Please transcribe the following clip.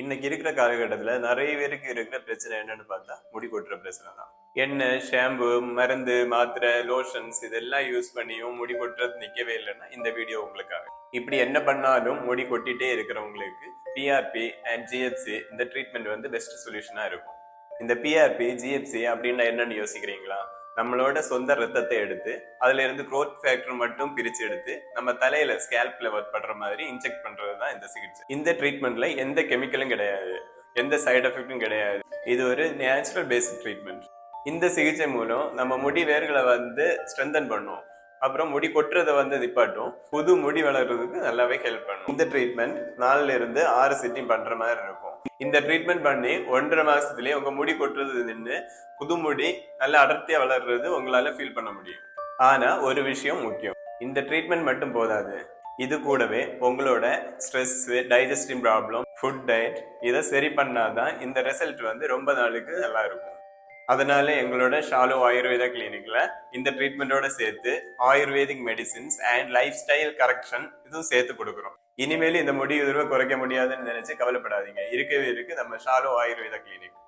இன்னைக்கு இருக்கிற காலகட்டத்துல நிறைய பேருக்கு இருக்கிற பிரச்சனை என்னன்னு பார்த்தா முடி கொட்டுற பிரச்சனை தான். எண்ணெய், ஷாம்பு, மருந்து, மாத்திரை, லோஷன்ஸ் இதெல்லாம் யூஸ் பண்ணியும் முடி கொட்டுறது நிக்கவே இல்லைன்னா இந்த வீடியோ உங்களுக்காக. இப்படி என்ன பண்ணாலும் முடி கொட்டிட்டே இருக்கிறவங்களுக்கு பிஆர்பி அண்ட் ஜிஎஃப்சி இந்த ட்ரீட்மெண்ட் வந்து பெஸ்ட் சொல்யூஷனா இருக்கும். இந்த பிஆர்பி ஜிஎஃப்சி அப்படின்னா என்னன்னு யோசிக்கிறீங்களா? நம்மளோட சொந்த ரத்தத்தை எடுத்து அதுல இருந்து growth ஃபேக்டர் மட்டும் பிரிச்சு எடுத்து நம்ம தலையில ஸ்கேல்ப்ல படுற மாதிரி இன்ஜெக்ட் பண்றது தான் இந்த சிகிச்சை. இந்த ட்ரீட்மெண்ட்ல எந்த கெமிக்கலும் கிடையாது, எந்த சைடு எஃபெக்டும் கிடையாது. இது ஒரு நேச்சுரல் பேஸ்ட் ட்ரீட்மெண்ட். இந்த சிகிச்சை மூலம் நம்ம முடி வேர்களை வந்து ஸ்ட்ரென்தன் பண்ணும், அப்புறம் முடி கொட்டுறதை வந்து நிப்பாட்டும், புது முடி வளர்றதுக்கு நல்லாவே ஹெல்ப் பண்ணும். இந்த ட்ரீட்மெண்ட் 4 இருந்து 6 சிட்டிங் பண்ற மாதிரி இருக்கும். இந்த ட்ரீட்மெண்ட் பண்ணி 1.5 மாசத்துலயே உங்க முடி கொட்டுறது நின்று புது முடி நல்ல அடர்த்தியா வளர்றது உங்களால ஃபீல் பண்ண முடியும். ஆனா ஒரு விஷயம் முக்கியம், இந்த ட்ரீட்மெண்ட் மட்டும் போதாது. இது கூடவே உங்களோட stress, digestive problem, food diet இதை சரி பண்ணாதான் இந்த ரிசல்ட் வந்து ரொம்ப நாளுக்கு நல்லா இருக்கும். அதனால எங்களோட ஷாலோ ஆயுர்வேதா கிளினிக்ல இந்த ட்ரீட்மெண்டோட சேர்த்து ayurvedic medicines and life style correction இதுவும் சேர்த்து கொடுக்குறோம். இனிமேல் இந்த முடி உதிர்வை குறைக்க முடியாதுன்னு நினைச்சு கவலைப்படாதீங்க. இருக்கவே இருக்கு நம்ம ஷாலோ ஆயுர்வேதா கிளினிக்.